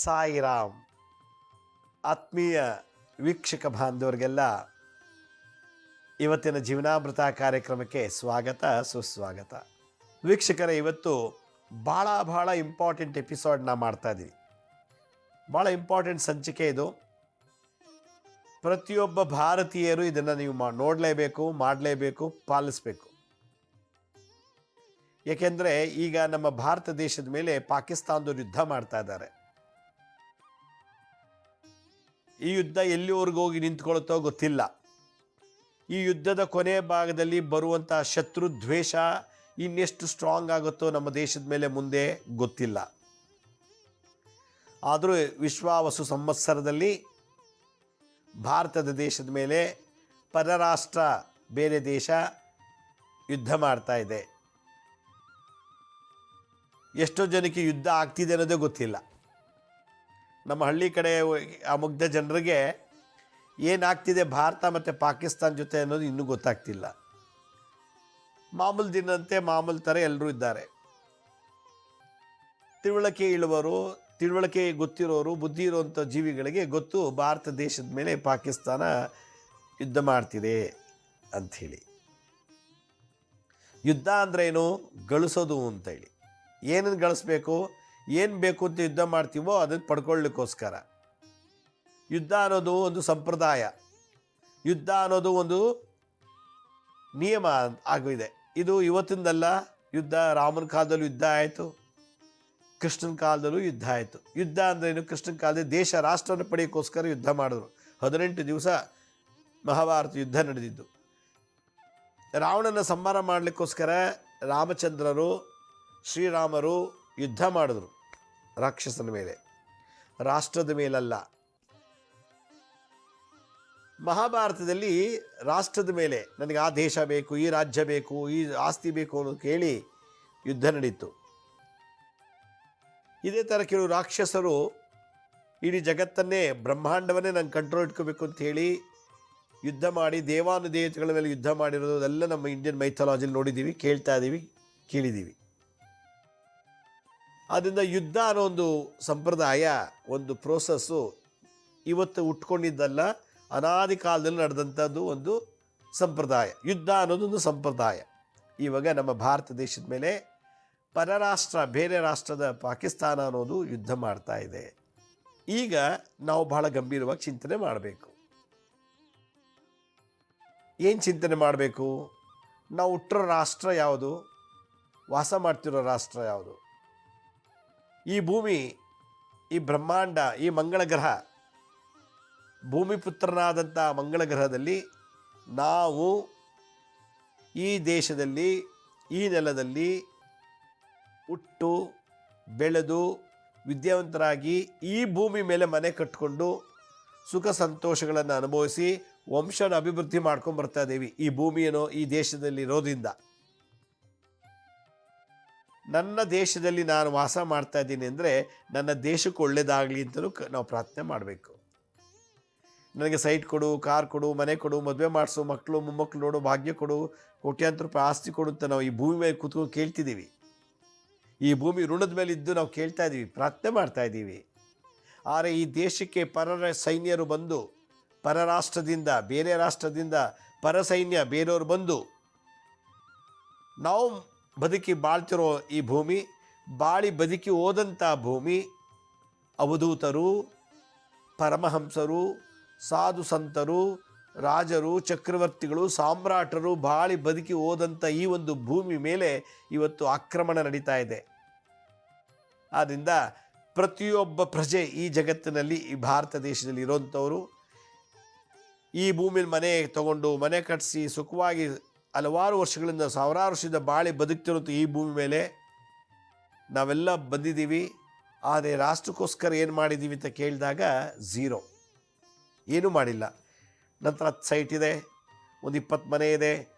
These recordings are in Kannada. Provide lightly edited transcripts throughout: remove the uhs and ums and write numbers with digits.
ಸಾಯಿರಾಮ್. ಆತ್ಮೀಯ ವೀಕ್ಷಕ ಬಾಂಧವರಿಗೆಲ್ಲ ಇವತ್ತಿನ ಜೀವನಾಮೃತ ಕಾರ್ಯಕ್ರಮಕ್ಕೆ ಸ್ವಾಗತ ಸುಸ್ವಾಗತ. ವೀಕ್ಷಕರೇ, ಇವತ್ತು ಭಾಳ ಇಂಪಾರ್ಟೆಂಟ್ ಎಪಿಸೋಡ್ನ ಮಾಡ್ತಾಯಿದ್ದೀವಿ. ಭಾಳ ಇಂಪಾರ್ಟೆಂಟ್ ಸಂಚಿಕೆ ಇದು. ಪ್ರತಿಯೊಬ್ಬ ಭಾರತೀಯರು ಇದನ್ನು ನೀವು ನೋಡಲೇಬೇಕು, ಮಾಡಲೇಬೇಕು, ಪಾಲಿಸಬೇಕು. ಏಕೆಂದರೆ ಈಗ ನಮ್ಮ ಭಾರತ ದೇಶದ ಮೇಲೆ ಪಾಕಿಸ್ತಾನದವ್ರು ಯುದ್ಧ ಮಾಡ್ತಾ ಇದ್ದಾರೆ. ಈ ಯುದ್ಧ ಎಲ್ಲಿವರೆಗೂ ಹೋಗಿ ನಿಂತ್ಕೊಳ್ಳುತ್ತೋ ಗೊತ್ತಿಲ್ಲ. ಈ ಯುದ್ಧದ ಕೊನೆಯ ಭಾಗದಲ್ಲಿ ಬರುವಂಥ ಶತ್ರು ದ್ವೇಷ ಇನ್ನೆಷ್ಟು ಸ್ಟ್ರಾಂಗ್ ಆಗುತ್ತೋ ನಮ್ಮ ದೇಶದ ಮೇಲೆ ಮುಂದೆ ಗೊತ್ತಿಲ್ಲ. ಆದರೂ ವಿಶ್ವಾವಸು ಸಂವತ್ಸರದಲ್ಲಿ ಭಾರತದ ದೇಶದ ಮೇಲೆ ಪರರಾಷ್ಟ್ರ ಬೇರೆ ದೇಶ ಯುದ್ಧ ಮಾಡ್ತಾ ಇದೆ. ಎಷ್ಟೋ ಜನಕ್ಕೆ ಯುದ್ಧ ಆಗ್ತಿದೆ ಅನ್ನೋದೇ ಗೊತ್ತಿಲ್ಲ. ನಮ್ಮ ಹಳ್ಳಿ ಕಡೆ ಆ ಮುಗ್ಧ ಜನರಿಗೆ ಏನಾಗ್ತಿದೆ ಭಾರತ ಮತ್ತು ಪಾಕಿಸ್ತಾನ ಜೊತೆ ಅನ್ನೋದು ಇನ್ನೂ ಗೊತ್ತಾಗ್ತಿಲ್ಲ. ಮಾಮೂಲು ದಿನಂತೆ ಮಾಮೂಲು ಥರ ಎಲ್ಲರೂ ಇದ್ದಾರೆ. ತಿಳುವಳಿಕೆ ಗೊತ್ತಿರೋರು, ಬುದ್ಧಿ ಇರುವಂಥ ಜೀವಿಗಳಿಗೆ ಗೊತ್ತು ಭಾರತ ದೇಶದ ಮೇಲೆ ಪಾಕಿಸ್ತಾನ ಯುದ್ಧ ಮಾಡ್ತಿದೆ ಅಂಥೇಳಿ. ಯುದ್ಧ ಅಂದ್ರೇನು? ಗಳಿಸೋದು ಅಂತೇಳಿ. ಏನನ್ನು ಗಳಿಸ್ಬೇಕು, ಏನು ಬೇಕು ಅಂತ ಯುದ್ಧ ಮಾಡ್ತೀವೋ ಅದನ್ನು ಪಡ್ಕೊಳ್ಳಿಕ್ಕೋಸ್ಕರ. ಯುದ್ಧ ಅನ್ನೋದು ಒಂದು ಸಂಪ್ರದಾಯ, ಯುದ್ಧ ಅನ್ನೋದು ಒಂದು ನಿಯಮ ಆಗಿದೆ. ಇದು ಇವತ್ತಿಂದಲ್ಲ. ಯುದ್ಧ ರಾಮನ ಕಾಲದಲ್ಲೂ ಯುದ್ಧ ಆಯಿತು, ಕೃಷ್ಣನ ಕಾಲದಲ್ಲೂ ಯುದ್ಧ ಆಯಿತು. ಯುದ್ಧ ಅಂದ್ರೇನು? ಕೃಷ್ಣನ ಕಾಲದಲ್ಲಿ ದೇಶ ರಾಷ್ಟ್ರವನ್ನು ಪಡೆಯೋಕ್ಕೋಸ್ಕರ ಯುದ್ಧ ಮಾಡಿದ್ರು. 18 ದಿವಸ ಮಹಾಭಾರತ ಯುದ್ಧ ನಡೆದಿದ್ದು. ರಾವಣನ ಸಂಹಾರ ಮಾಡಲಿಕ್ಕೋಸ್ಕರ ರಾಮಚಂದ್ರರು, ಶ್ರೀರಾಮರು ಯುದ್ಧ ಮಾಡಿದ್ರು ರಾಕ್ಷಸನ ಮೇಲೆ, ರಾಷ್ಟ್ರದ ಮೇಲಲ್ಲ. ಮಹಾಭಾರತದಲ್ಲಿ ರಾಷ್ಟ್ರದ ಮೇಲೆ ನನಗೆ ಆ ದೇಶ ಬೇಕು, ಈ ರಾಜ್ಯ ಬೇಕು, ಈ ಆಸ್ತಿ ಬೇಕು ಅನ್ನೋದು ಕೇಳಿ ಯುದ್ಧ ನಡೀತು. ಇದೇ ಥರ ಕೆಲವು ರಾಕ್ಷಸರು ಇಡೀ ಜಗತ್ತನ್ನೇ, ಬ್ರಹ್ಮಾಂಡವನ್ನೇ ನಂಗೆ ಕಂಟ್ರೋಲ್ ಇಟ್ಕೋಬೇಕು ಅಂತ ಹೇಳಿ ಯುದ್ಧ ಮಾಡಿ ದೇವಾನುದೇವತೆಗಳ ಮೇಲೆ ಯುದ್ಧ ಮಾಡಿರೋದು ಅದೆಲ್ಲ ನಮ್ಮ ಇಂಡಿಯನ್ ಮೈಥಾಲಜಿಲಿ ನೋಡಿದ್ದೀವಿ, ಕೇಳ್ತಾ ಇದ್ದೀವಿ, ಕೇಳಿದ್ದೀವಿ. ಆದ್ದರಿಂದ ಯುದ್ಧ ಅನ್ನೋ ಒಂದು ಸಂಪ್ರದಾಯ, ಒಂದು ಪ್ರೋಸೆಸ್ಸು ಇವತ್ತು ಉಟ್ಕೊಂಡಿದ್ದಲ್ಲ, ಅನಾದಿ ಕಾಲದಲ್ಲಿ ನಡೆದಂಥದ್ದು ಒಂದು ಸಂಪ್ರದಾಯ. ಯುದ್ಧ ಅನ್ನೋದೊಂದು ಸಂಪ್ರದಾಯ. ಇವಾಗ ನಮ್ಮ ಭಾರತ ದೇಶದ ಮೇಲೆ ಪರರಾಷ್ಟ್ರ, ಬೇರೆ ರಾಷ್ಟ್ರದ ಪಾಕಿಸ್ತಾನ ಅನ್ನೋದು ಯುದ್ಧ ಮಾಡ್ತಾ ಇದೆ. ಈಗ ನಾವು ಬಹಳ ಗಂಭೀರವಾಗಿ ಚಿಂತನೆ ಮಾಡಬೇಕು. ಏನು ಚಿಂತನೆ ಮಾಡಬೇಕು? ನಾವು ಹುಟ್ಟಿರೋ ರಾಷ್ಟ್ರ ಯಾವುದು? ವಾಸ ಮಾಡ್ತಿರೋ ರಾಷ್ಟ್ರ ಯಾವುದು? ಈ ಭೂಮಿ, ಈ ಬ್ರಹ್ಮಾಂಡ, ಈ ಮಂಗಳ ಗ್ರಹ, ಭೂಮಿ ಪುತ್ರನಾದಂಥ ಮಂಗಳ ಗ್ರಹದಲ್ಲಿ ನಾವು ಈ ದೇಶದಲ್ಲಿ, ಈ ನೆಲದಲ್ಲಿ ಹುಟ್ಟು ಬೆಳೆದು ವಿದ್ಯಾವಂತರಾಗಿ ಈ ಭೂಮಿ ಮೇಲೆ ಮನೆ ಕಟ್ಟಿಕೊಂಡು ಸುಖ ಸಂತೋಷಗಳನ್ನು ಅನುಭವಿಸಿ ವಂಶನ ಅಭಿವೃದ್ಧಿ ಮಾಡ್ಕೊಂಡು ಬರ್ತಾ ಇದ್ದೀವಿ. ಈ ಭೂಮಿಯೇನೋ ಈ ದೇಶದಲ್ಲಿ ಇರೋದ್ರಿಂದ ನನ್ನ ದೇಶದಲ್ಲಿ ನಾನು ವಾಸ ಮಾಡ್ತಾ ಇದ್ದೀನಿ ಅಂದರೆ ನನ್ನ ದೇಶಕ್ಕೆ ಒಳ್ಳೆಯದಾಗಲಿ ಅಂತಲೂ ನಾವು ಪ್ರಾರ್ಥನೆ ಮಾಡಬೇಕು. ನನಗೆ ಸೈಟ್ ಕೊಡು, ಕಾರ್ ಕೊಡು, ಮನೆ ಕೊಡು, ಮದುವೆ ಮಾಡಿಸು, ಮಕ್ಕಳು ಮೊಮ್ಮಕ್ಕಳು ನೋಡು, ಭಾಗ್ಯ ಕೊಡು, ಕೋಟ್ಯಾಂತರ ರೂಪಾಯಿ ಆಸ್ತಿ ಕೊಡು ಅಂತ ನಾವು ಈ ಭೂಮಿ ಮೇಲೆ ಕೂತ್ಕೊಂಡು ಕೇಳ್ತಿದ್ದೀವಿ. ಈ ಭೂಮಿ ಋಣದ ಮೇಲೆ ಇದ್ದು ನಾವು ಕೇಳ್ತಾ ಇದ್ದೀವಿ, ಪ್ರಾರ್ಥನೆ ಮಾಡ್ತಾ ಇದ್ದೀವಿ. ಆದರೆ ಈ ದೇಶಕ್ಕೆ ಪರರ ಸೈನ್ಯರು ಬಂದು, ಪರರಾಷ್ಟ್ರದಿಂದ, ಬೇರೆ ರಾಷ್ಟ್ರದಿಂದ ಪರ ಸೈನ್ಯ ಬೇರೆಯವರು ಬಂದು ನಾವು ಬದುಕಿ ಬಾಳ್ತಿರೋ ಈ ಭೂಮಿ, ಬಾಳಿ ಬದುಕಿ ಹೋದಂಥ ಭೂಮಿ, ಅವಧೂತರು, ಪರಮಹಂಸರು, ಸಾಧು ಸಂತರು, ರಾಜರು, ಚಕ್ರವರ್ತಿಗಳು, ಸಾಮ್ರಾಟರು ಬಾಳಿ ಬದುಕಿ ಹೋದಂಥ ಈ ಒಂದು ಭೂಮಿ ಮೇಲೆ ಇವತ್ತು ಆಕ್ರಮಣ ನಡೀತಾ ಇದೆ. ಆದ್ದರಿಂದ ಪ್ರತಿಯೊಬ್ಬ ಪ್ರಜೆ ಈ ಜಗತ್ತಿನಲ್ಲಿ, ಈ ಭಾರತ ದೇಶದಲ್ಲಿ ಇರೋಂಥವರು ಈ ಭೂಮಿಯಲ್ಲಿ ಮನೆ ತಗೊಂಡು, ಮನೆ ಕಟ್ಟಿಸಿ ಸುಖವಾಗಿ ಹಲವಾರು ವರ್ಷಗಳಿಂದ, ಸಾವಿರಾರು ವರ್ಷದಿಂದ ಬಾಳಿ ಬದುಕ್ತಿರೋಂಥ ಈ ಭೂಮಿ ಮೇಲೆ ನಾವೆಲ್ಲ ಬಂದಿದ್ದೀವಿ. ಆದರೆ ರಾಷ್ಟ್ರಕ್ಕೋಸ್ಕರ ಏನು ಮಾಡಿದ್ದೀವಿ ಅಂತ ಕೇಳಿದಾಗ ಝೀರೋ, ಏನೂ ಮಾಡಿಲ್ಲ. ನಂತರ 10 ಸೈಟ್ ಇದೆ, ಒಂದು 20 ಮನೆ ಇದೆ,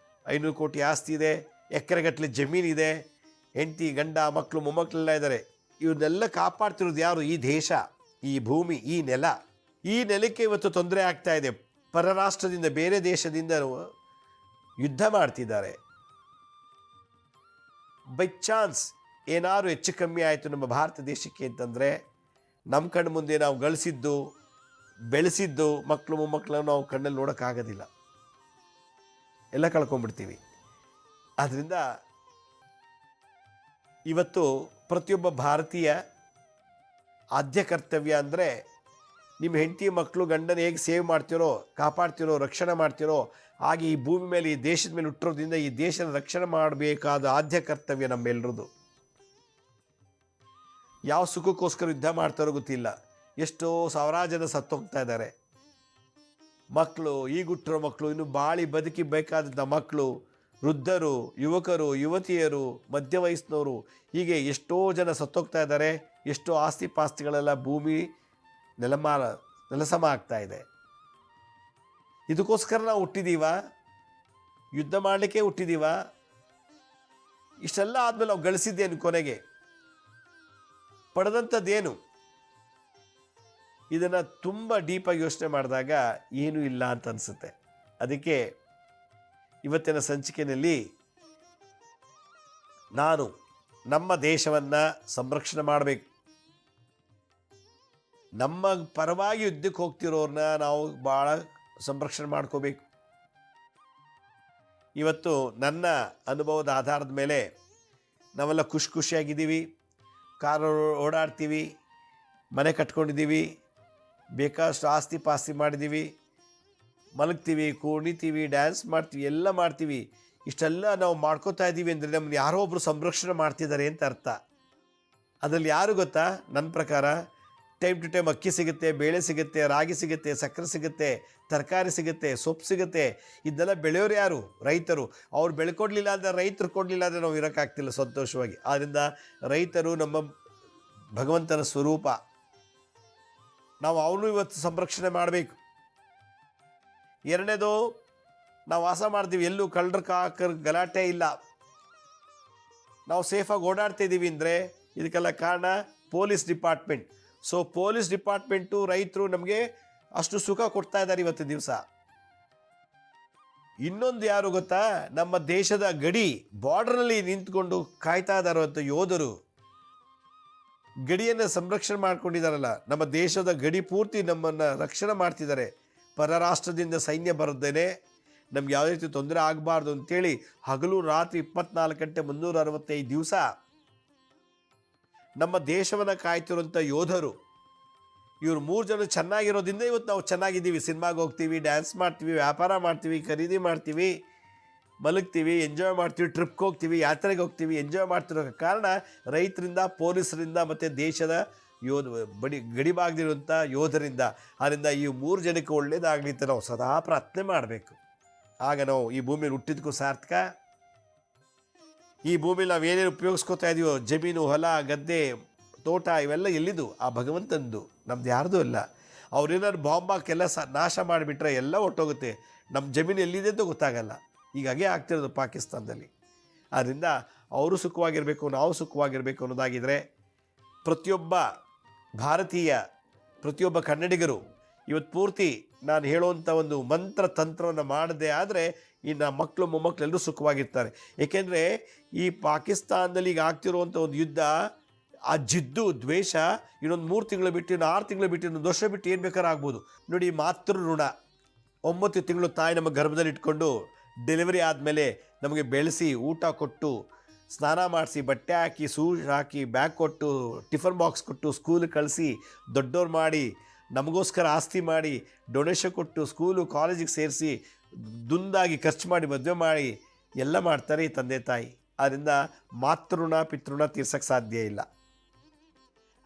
500 ಕೋಟಿ ಆಸ್ತಿ ಇದೆ, ಎಕರೆಗಟ್ಟಲೆ ಜಮೀನಿದೆ, ಹೆಂಡತಿ ಗಂಡ ಮಕ್ಕಳು ಮೊಮ್ಮಕ್ಕಳೆಲ್ಲ ಇದ್ದಾರೆ. ಇವನ್ನೆಲ್ಲ ಕಾಪಾಡ್ತಿರೋದು ಯಾರು? ಈ ದೇಶ, ಈ ಭೂಮಿ, ಈ ನೆಲ. ಈ ನೆಲಕ್ಕೆ ಇವತ್ತು ತೊಂದರೆ ಆಗ್ತಾ ಇದೆ. ಪರರಾಷ್ಟ್ರದಿಂದ, ಬೇರೆ ದೇಶದಿಂದ ಯುದ್ಧ ಮಾಡ್ತಿದ್ದಾರೆ. ಬೈ ಚಾನ್ಸ್ ಏನಾದರೂ ಹೆಚ್ಚು ಕಮ್ಮಿ ಆಯಿತು ನಮ್ಮ ಭಾರತ ದೇಶಕ್ಕೆ ಅಂತಂದರೆ ನಮ್ಮ ಕಣ್ಣು ಮುಂದೆ ನಾವು ಗಳಿಸಿದ್ದು ಬೆಳೆಸಿದ್ದು ಮಕ್ಕಳು ಮೊಮ್ಮಕ್ಕಳನ್ನು ನಾವು ಕಣ್ಣಲ್ಲಿ ನೋಡೋಕ್ಕಾಗೋದಿಲ್ಲ, ಎಲ್ಲ ಕಳ್ಕೊಂಡ್ಬಿಡ್ತೀವಿ. ಆದ್ದರಿಂದ ಇವತ್ತು ಪ್ರತಿಯೊಬ್ಬ ಭಾರತೀಯ ಆದ್ಯ ಕರ್ತವ್ಯ ಅಂದರೆ ನಿಮ್ಮ ಹೆಂಡತಿ ಮಕ್ಕಳು ಗಂಡನ ಹೇಗೆ ಸೇವ್ ಮಾಡ್ತಿರೋ, ಕಾಪಾಡ್ತಿರೋ, ರಕ್ಷಣೆ ಮಾಡ್ತಿರೋ, ಹಾಗೆ ಈ ಭೂಮಿ ಮೇಲೆ ಈ ದೇಶದ ಮೇಲೆ ಹುಟ್ಟಿರೋದ್ರಿಂದ ಈ ದೇಶದ ರಕ್ಷಣೆ ಮಾಡಬೇಕಾದ ಆದ್ಯ ಕರ್ತವ್ಯ ನಮ್ಮೆಲ್ಲರದು. ಯಾವ ಸುಖಕ್ಕೋಸ್ಕರ ಯುದ್ಧ ಮಾಡ್ತಾರೋ ಗೊತ್ತಿಲ್ಲ, ಎಷ್ಟೋ ಸಾವಿರಾರು ಜನ ಸತ್ತೋಗ್ತಾ ಇದ್ದಾರೆ. ಮಕ್ಕಳು, ಈಗ ಹುಟ್ಟಿರೋ ಮಕ್ಕಳು, ಇನ್ನು ಬಾಳಿ ಬದುಕಿ ಬೇಕಾದಂಥ ಮಕ್ಕಳು, ವೃದ್ಧರು, ಯುವಕರು, ಯುವತಿಯರು, ಮಧ್ಯ ವಯಸ್ಸಿನವರು, ಹೀಗೆ ಎಷ್ಟೋ ಜನ ಸತ್ತೋಗ್ತಾ ಇದ್ದಾರೆ. ಎಷ್ಟೋ ಆಸ್ತಿ ಪಾಸ್ತಿಗಳೆಲ್ಲ ಭೂಮಿ ನೆಲಸಮ ಆಗ್ತಾ ಇದೆ. ಇದಕ್ಕೋಸ್ಕರ ನಾವು ಹುಟ್ಟಿದ್ದೀವ? ಯುದ್ಧ ಮಾಡಲಿಕ್ಕೆ ಹುಟ್ಟಿದ್ದೀವ? ಇಷ್ಟೆಲ್ಲ ಆದಮೇಲೆ ನಾವು ಗಳಿಸಿದ್ದೇನು? ಕೊನೆಗೆ ಪಡೆದಂಥದ್ದೇನು? ಇದನ್ನು ತುಂಬ ಡೀಪಾಗಿ ಯೋಚನೆ ಮಾಡಿದಾಗ ಏನೂ ಇಲ್ಲ ಅಂತ ಅನಿಸುತ್ತೆ. ಅದಕ್ಕೆ ಇವತ್ತಿನ ಸಂಚಿಕೆಯಲ್ಲಿ ನಾನು ನಮ್ಮ ದೇಶವನ್ನು ಸಂರಕ್ಷಣೆ ಮಾಡಬೇಕು, ನಮ್ಮ ಪರವಾಗಿ ಯುದ್ಧಕ್ಕೆ ಹೋಗ್ತಿರೋರನ್ನ ನಾವು ಭಾಳ ಸಂರಕ್ಷಣೆ ಮಾಡ್ಕೋಬೇಕು. ಇವತ್ತು ನನ್ನ ಅನುಭವದ ಆಧಾರದ ಮೇಲೆ ನಾವೆಲ್ಲ ಖುಷಿಯಾಗಿದ್ದೀವಿ, ಕಾರು ಓಡಾಡ್ತೀವಿ, ಮನೆ ಕಟ್ಕೊಂಡಿದ್ದೀವಿ, ಬೇಕಾದಷ್ಟು ಆಸ್ತಿ ಪಾಸ್ತಿ ಮಾಡಿದ್ದೀವಿ, ಮಲಗ್ತೀವಿ, ಕುಣಿತೀವಿ, ಡ್ಯಾನ್ಸ್ ಮಾಡ್ತೀವಿ, ಎಲ್ಲ ಮಾಡ್ತೀವಿ. ಇಷ್ಟೆಲ್ಲ ನಾವು ಮಾಡ್ಕೋತಾ ಇದ್ದೀವಿ ಅಂದರೆ ನಮ್ಮನ್ನು ಯಾರೋ ಒಬ್ಬರು ಸಂರಕ್ಷಣೆ ಮಾಡ್ತಿದ್ದಾರೆ ಅಂತ ಅರ್ಥ. ಅದರಲ್ಲಿ ಯಾರು ಗೊತ್ತಾ? ನನ್ನ ಪ್ರಕಾರ ಟೈಮ್ ಟು ಟೈಮ್ ಅಕ್ಕಿ ಸಿಗುತ್ತೆ, ಬೇಳೆ ಸಿಗುತ್ತೆ, ರಾಗಿ ಸಿಗುತ್ತೆ, ಸಕ್ಕರೆ ಸಿಗುತ್ತೆ, ತರಕಾರಿ ಸಿಗುತ್ತೆ, ಸೊಪ್ಪು ಸಿಗುತ್ತೆ. ಇದನ್ನೆಲ್ಲ ಬೆಳೆಯೋರು ಯಾರು? ರೈತರು. ಅವ್ರು ಬೆಳ್ಕೊಡ್ಲಿಲ್ಲ ಅಂದರೆ, ರೈತರು ಕೊಡಲಿಲ್ಲ ಅಂದರೆ ನಾವು ಇರೋಕ್ಕಾಗ್ತಿಲ್ಲ ಸಂತೋಷವಾಗಿ. ಆದ್ದರಿಂದ ರೈತರು ನಮ್ಮ ಭಗವಂತನ ಸ್ವರೂಪ, ನಾವು ಅವನು ಇವತ್ತು ಸಂರಕ್ಷಣೆ ಮಾಡಬೇಕು. ಎರಡನೇದು, ನಾವು ವಾಸ ಮಾಡ್ತೀವಿ, ಎಲ್ಲೂ ಕಳ್ಳರ ಕಾಕರ ಗಲಾಟೆ ಇಲ್ಲ, ನಾವು ಸೇಫಾಗಿ ಓಡಾಡ್ತಿದ್ದೀವಿ ಅಂದರೆ ಇದಕ್ಕೆಲ್ಲ ಕಾರಣ police department. So police department, ರೈತರು ನಮಗೆ ಅಷ್ಟು ಸುಖ ಕೊಡ್ತಾ ಇದ್ದಾರೆ ಇವತ್ತು ದಿವಸ. ಇನ್ನೊಂದು ಯಾರು ಗೊತ್ತಾ? ನಮ್ಮ ದೇಶದ ಗಡಿ ಬಾರ್ಡರ್ನಲ್ಲಿ ನಿಂತ್ಕೊಂಡು ಕಾಯ್ತಾ ಇದ್ದಾರಂಥ ಯೋಧರು, ಗಡಿಯನ್ನು ಸಂರಕ್ಷಣೆ ಮಾಡ್ಕೊಂಡಿದ್ದಾರಲ್ಲ, ನಮ್ಮ ದೇಶದ ಗಡಿ ಪೂರ್ತಿ ನಮ್ಮನ್ನು ರಕ್ಷಣೆ ಮಾಡ್ತಿದ್ದಾರೆ. ಪರರಾಷ್ಟ್ರದಿಂದ ಸೈನ್ಯ ಬರದೇನೆ ನಮ್ಗೆ ಯಾವುದೇ ರೀತಿ ತೊಂದರೆ ಆಗಬಾರ್ದು ಅಂತೇಳಿ ಹಗಲು ರಾತ್ರಿ 24 ಗಂಟೆ 365 ದಿವಸ ನಮ್ಮ ದೇಶವನ್ನು ಕಾಯ್ತಿರುವಂಥ ಯೋಧರು. ಇವರು 3 ಜನ ಚೆನ್ನಾಗಿರೋದ್ರಿಂದ ಇವತ್ತು ನಾವು ಚೆನ್ನಾಗಿದ್ದೀವಿ. ಸಿನಿಮಾಗೆ ಹೋಗ್ತೀವಿ, ಡ್ಯಾನ್ಸ್ ಮಾಡ್ತೀವಿ, ವ್ಯಾಪಾರ ಮಾಡ್ತೀವಿ, ಖರೀದಿ ಮಾಡ್ತೀವಿ, ಮಲಗ್ತೀವಿ, ಎಂಜಾಯ್ ಮಾಡ್ತೀವಿ, ಟ್ರಿಪ್ಗೆ ಹೋಗ್ತೀವಿ, ಯಾತ್ರೆಗೆ ಹೋಗ್ತೀವಿ, ಎಂಜಾಯ್ ಮಾಡ್ತಿರೋ ಕಾರಣ ರೈತರಿಂದ, ಪೊಲೀಸರಿಂದ ಮತ್ತು ದೇಶದ ಗಡಿಭಾಗದಿರುವಂಥ ಯೋಧರಿಂದ. ಆದ್ದರಿಂದ ಈ 3 ಜನಕ್ಕೆ ಒಳ್ಳೇದಾಗಲಿ ಅಂತ ನಾವು ಸದಾ ಪ್ರಾರ್ಥನೆ ಮಾಡಬೇಕು. ಆಗ ನಾವು ಈ ಭೂಮಿಯಲ್ಲಿ ಹುಟ್ಟಿದಕ್ಕೂ ಸಾರ್ಥಕ. ಈ ಭೂಮಿಲಿ ನಾವೇನೇನು ಉಪಯೋಗಿಸ್ಕೋತಾ ಇದೀವೋ, ಜಮೀನು, ಹೊಲ, ಗದ್ದೆ, ತೋಟ, ಇವೆಲ್ಲ ಎಲ್ಲಿದು? ಆ ಭಗವಂತಂದು, ನಮ್ದು ಯಾರ್ದೂ ಇಲ್ಲ. ಅವ್ರೇನಾದ್ರು ಬಾಂಬಾಕೆಲ್ಲ ನಾಶ ಮಾಡಿಬಿಟ್ರೆ ಎಲ್ಲ ಹೊಟ್ಟೋಗುತ್ತೆ, ನಮ್ಮ ಜಮೀನು ಎಲ್ಲಿದೆ ಅಂತ ಗೊತ್ತಾಗಲ್ಲ. ಹೀಗಾಗೇ ಆಗ್ತಿರೋದು ಪಾಕಿಸ್ತಾನದಲ್ಲಿ. ಆದ್ದರಿಂದ ಅವರು ಸುಖವಾಗಿರಬೇಕು, ನಾವು ಸುಖವಾಗಿರಬೇಕು ಅನ್ನೋದಾಗಿದ್ದರೆ ಪ್ರತಿಯೊಬ್ಬ ಭಾರತೀಯ, ಪ್ರತಿಯೊಬ್ಬ ಕನ್ನಡಿಗರು ಇವತ್ತು ಪೂರ್ತಿ ನಾನು ಹೇಳುವಂಥ ಒಂದು ಮಂತ್ರ ತಂತ್ರವನ್ನು ಮಾಡದೆ ಆದರೆ ಇನ್ನು ಮಕ್ಕಳು ಮೊಮ್ಮಕ್ಕಳು ಎಲ್ಲರೂ ಸುಖವಾಗಿರ್ತಾರೆ. ಏಕೆಂದರೆ ಈ ಪಾಕಿಸ್ತಾನದಲ್ಲಿ ಈಗ ಆಗ್ತಿರುವಂಥ ಒಂದು ಯುದ್ಧ, ಆ ಜಿದ್ದು ದ್ವೇಷ ಇನ್ನೊಂದು 3 ತಿಂಗಳು ಬಿಟ್ಟು, ಇನ್ನು 6 ತಿಂಗಳು ಬಿಟ್ಟು, ಇನ್ನೊಂದು ವರ್ಷ ಬಿಟ್ಟು ಏನು ಬೇಕಾದ್ರೂ ಆಗ್ಬೋದು. ನೋಡಿ, ಮಾತೃ ಋಣ. 9 ತಿಂಗಳು ತಾಯಿ ನಮ್ಮ ಗರ್ಭದಲ್ಲಿ ಇಟ್ಕೊಂಡು ಡೆಲಿವರಿ ಆದಮೇಲೆ ನಮಗೆ ಬೆಳೆಸಿ, ಊಟ ಕೊಟ್ಟು, ಸ್ನಾನ ಮಾಡಿಸಿ, ಬಟ್ಟೆ ಹಾಕಿ, ಶೂಸ್ ಹಾಕಿ, ಬ್ಯಾಗ್ ಕೊಟ್ಟು, ಟಿಫನ್ ಬಾಕ್ಸ್ ಕೊಟ್ಟು, ಸ್ಕೂಲಿಗೆ ಕಳಿಸಿ, ದೊಡ್ಡವ್ರು ಮಾಡಿ, ನಮಗೋಸ್ಕರ ಆಸ್ತಿ ಮಾಡಿ, ಡೊನೇಷನ್ ಕೊಟ್ಟು, ಸ್ಕೂಲು ಕಾಲೇಜಿಗೆ ಸೇರಿಸಿ, ದುಂದಾಗಿ ಖರ್ಚು ಮಾಡಿ, ಮದುವೆ ಮಾಡಿ ಎಲ್ಲ ಮಾಡ್ತಾರೆ ಈ ತಂದೆ ತಾಯಿ. ಆದ್ದರಿಂದ ಮಾತೃಋಣ ಪಿತೃಋಣ ತೀರ್ಸೋಕ್ಕೆ ಸಾಧ್ಯ ಇಲ್ಲ.